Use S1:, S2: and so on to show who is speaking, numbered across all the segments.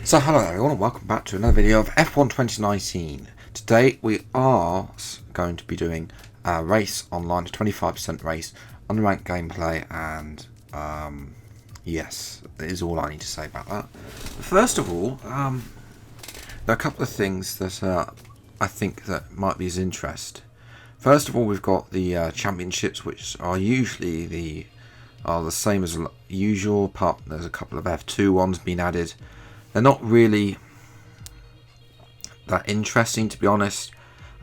S1: So hello everyone and welcome back to another video of F1 2019. Today we are going to be doing a race online, a 25% race, unranked gameplay, and yes, that is all I need to say about that. First of all, there are a couple of things that I think that might be of interest. First of all, we've got the championships, which are usually the same as usual, apart there's a couple of F2 ones being added. They're not really that interesting, to be honest.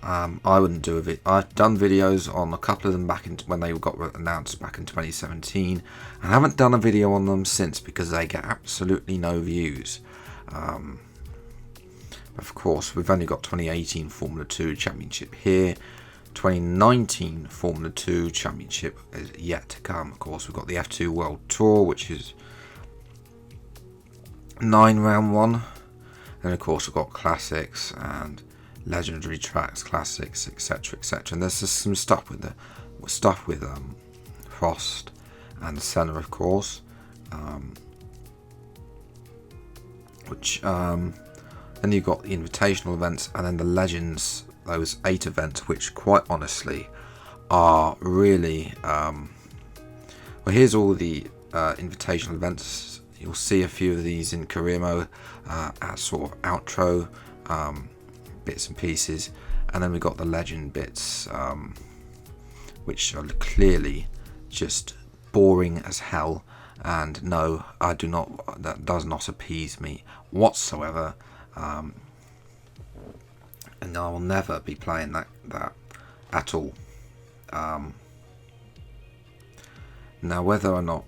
S1: I wouldn't do it. I've done videos on a couple of them back in when they got announced back in 2017, and I haven't done a video on them since because they get absolutely no views. Of course, we've only got 2018 Formula 2 Championship here. 2019 Formula 2 Championship is yet to come. Of course, we've got the F2 World Tour, which is 9 round 1, and of course we've got classics and legendary tracks, classics, etc, etc. And there's just some stuff with Frost and Senna, of course, which then you've got the invitational events, and then the legends, those 8 events, which quite honestly are really well, here's all the invitational events. You'll see a few of these in career mode as sort of outro bits and pieces, and then we've got the legend bits, which are clearly just boring as hell. And no, I do not. That does not appease me whatsoever, and I will never be playing that at all. Now, whether or not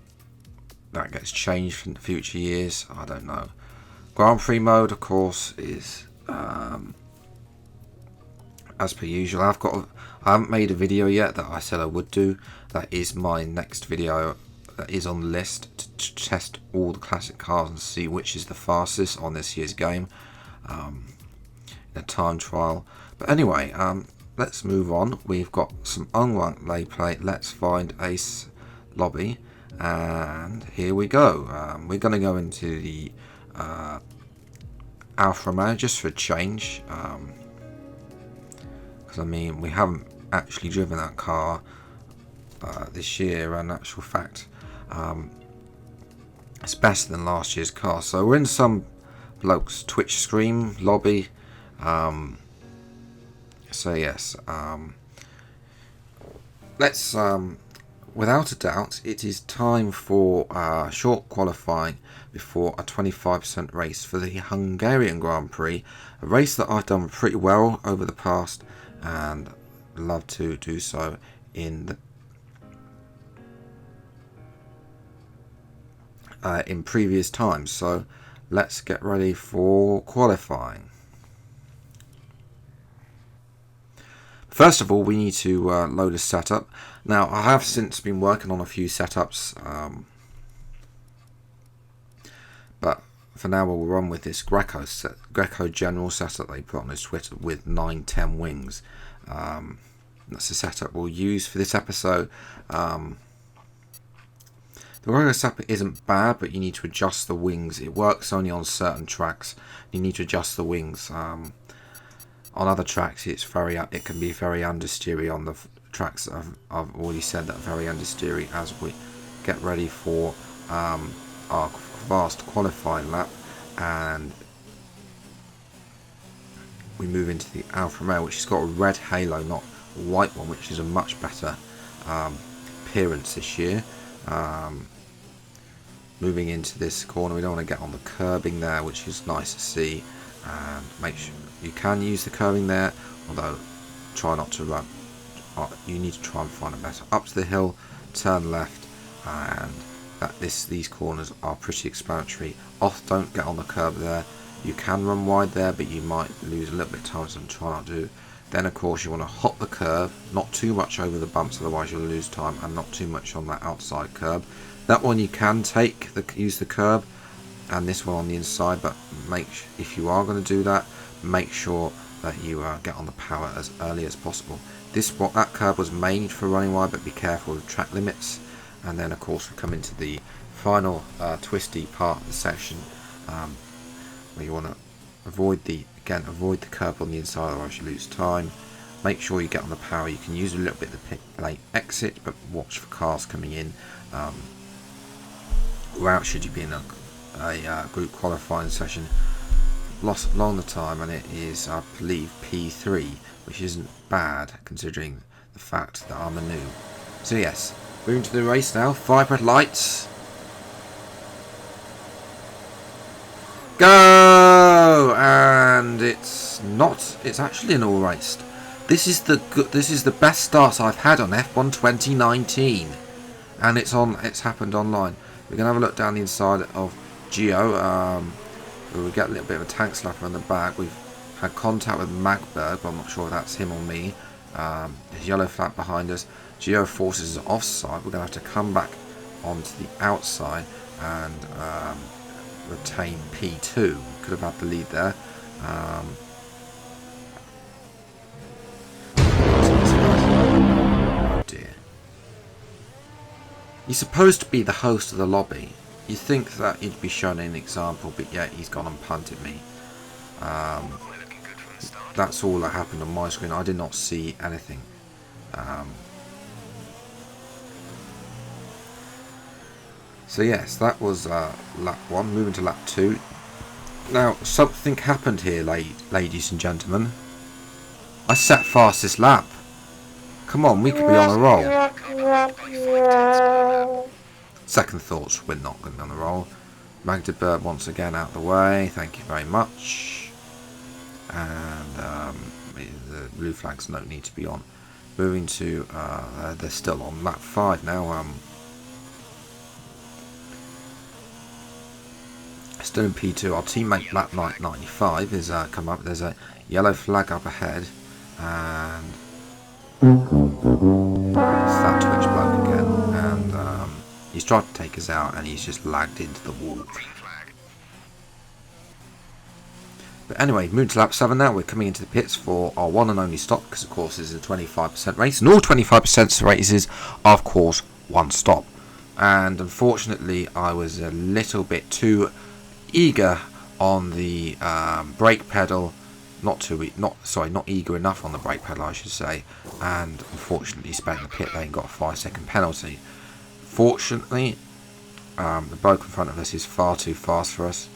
S1: that gets changed in the future years, I don't know. Grand Prix mode, of course, is as per usual. I haven't made a video yet that I said I would do. That is my next video that is on the list, to test all the classic cars and see which is the fastest on this year's game in a time trial. But anyway, let's move on. We've got some unranked lay play. Let's find Ace lobby. And here we go. We're going to go into the Alfa Romeo just for a change, because I mean we haven't actually driven that car this year, and in actual fact it's better than last year's car. So we're in some bloke's Twitch stream lobby, so yes, let's without a doubt, it is time for short qualifying before a 25% race for the Hungarian Grand Prix, a race that I've done pretty well over the past and love to do so in previous times. So let's get ready for qualifying. First of all, we need to load a setup. Now, I have since been working on a few setups, but for now we'll run with this Greco General setup they put on his Twitter with 9-10 wings. That's the setup we'll use for this episode. The Greco setup isn't bad, but you need to adjust the wings. It works only on certain tracks. You need to adjust the wings. On other tracks, it can be very understeery. On the tracks that I've already said that are very understeery, as we get ready for our fast qualifying lap, and we move into the Alfa Romeo, which has got a red halo, not a white one, which is a much better appearance this year. Moving into this corner, we don't want to get on the curbing there, which is nice to see, and make sure you can use the curving there, although try not to run. You need to try and find a better. Up to the hill, turn left, and these corners are pretty explanatory. Don't get on the curb there. You can run wide there, but you might lose a little bit of time, so try not to do. Then of course you want to hop the curb, not too much over the bumps, otherwise you'll lose time, and not too much on that outside curb. That one you can use the curb, and this one on the inside, but if you are going to do that, make sure that you get on the power as early as possible. That curve was made for running wide, but be careful of the track limits. And then of course we come into the final twisty part of the section, where you want to avoid the curb on the inside, otherwise you lose time. Make sure you get on the power. You can use a little bit of the pit lane exit, but watch for cars coming in. Route should you be in a group qualifying session. Lost along the time, and it is, I believe, P3, which isn't bad considering the fact that I'm a noob. So yes, moving to the race now. 5 red lights. Go! And it's not. It's actually an all raced. This is the best start I've had on F1 2019, and it's happened online. We're gonna have a look down the inside of Geo. We get a little bit of a tank slapper on the back. We've had contact with Magberg, but I'm not sure if that's him or me. There's yellow flag behind us. Geo forces us offside. We're gonna have to come back onto the outside and retain P2. Could have had the lead there. Oh dear. He's supposed to be the host of the lobby. You'd think that he'd be shown an example, but yet he's gone and punted me. That's all that happened on my screen. I did not see anything. So yes, that was lap 1. Moving to lap 2. Now, something happened here, ladies and gentlemen. I set fastest lap. Come on, we could be on a roll. Second thoughts, we're not going to be on the roll. Magdeburg once again out of the way. Thank you very much. And the blue flags don't need to be on. Moving to, they're still on lap 5 now. Still in P2. Our teammate Black Knight 95 is come up. There's a yellow flag up ahead, and it's that Twitch bloke again. And he's tried to take us out, and he's just lagged into the wall. But anyway, moving to lap 7 now. We're coming into the pits for our one and only stop, because of course this is a 25% race, and all 25% races are of course one stop. And unfortunately, I was a little bit too eager on the brake pedal, not eager enough on the brake pedal, I should say, and unfortunately spent the pit lane and got a 5-second penalty. Fortunately, the bloke in front of us is far too fast for us.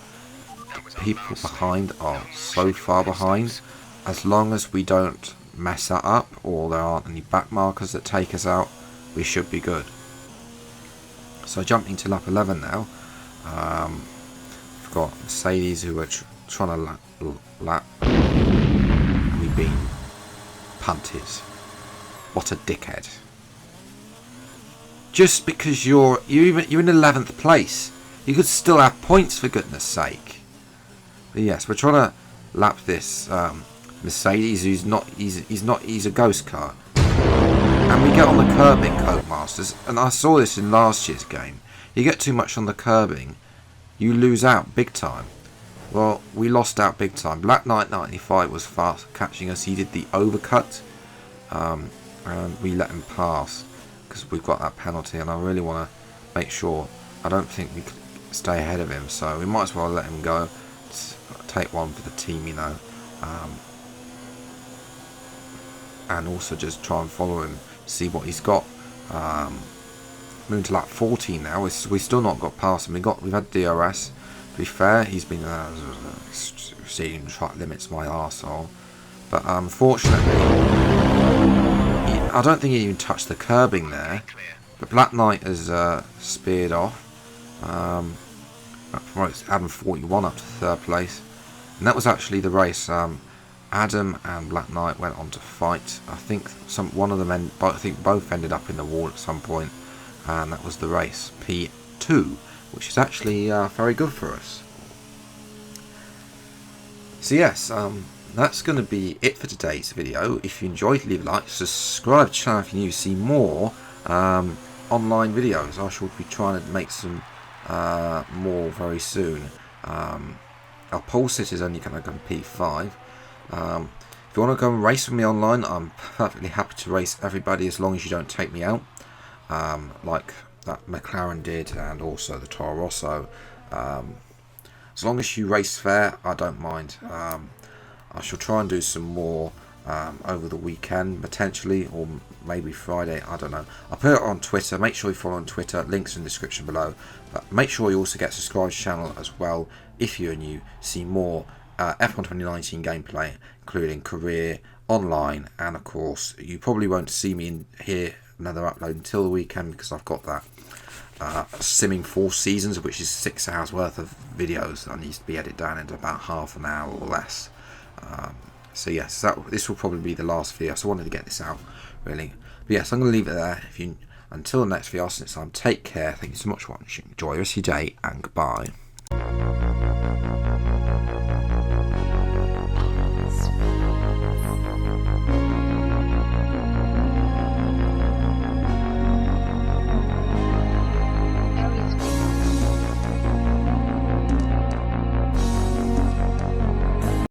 S1: The people behind are so far behind. As long as we don't mess that up, or there aren't any back markers that take us out, we should be good. So jumping to lap 11 now. We've got Mercedes who are trying to lap. We've been punted. What a dickhead! Just because you're in 11th place, you could still have points, for goodness sake. But yes, we're trying to lap this Mercedes, he's a ghost car, and we get on the curbing, Codemasters. And I saw this in last year's game. You get too much on the curbing, you lose out big time. Well, we lost out big time. Black Knight 95 was fast catching us. He did the overcut, and we let him pass because we've got that penalty. And I really want to make sure. I don't think we could stay ahead of him, so we might as well let him go. Take one for the team, you know, and also just try and follow him, see what he's got. Moving to lap 14 now. We've still not got past him. We've had DRS. To be fair, he's been exceeding track limits, my arsehole. But unfortunately, I don't think he even touched the curbing there. But Black Knight has speared off. Adam 41 up to 3rd place, and that was actually the race. Adam and Black Knight went on to fight. I think both ended up in the wall at some point, and that was the race P2, which is actually very good for us. So yes, that's going to be it for today's video. If you enjoyed, leave a like, subscribe to the channel if you're new to see more online videos. I shall be trying to make some more very soon. Our pole sit is only going to go P5. If you want to go and race with me online, I'm perfectly happy to race everybody as long as you don't take me out, like that McLaren did, and also the Toro Rosso. As long as you race fair, I don't mind. I shall try and do some more over the weekend, potentially, or maybe Friday, I don't know. I'll put it on Twitter. Make sure you follow on Twitter, links in the description below. But make sure you also get subscribed to the channel as well if you're new. See more F1 2019 gameplay, including career, online, and of course, you probably won't see me in here another upload until the weekend, because I've got that simming 4 seasons, which is 6 hours worth of videos that needs to be edited down into about half an hour or less. So yes, this will probably be the last video, so I wanted to get this out really. But yes, I'm going to leave it there. Until the next video, since time, take care. Thank you so much for watching. Enjoy the rest of your day, and goodbye.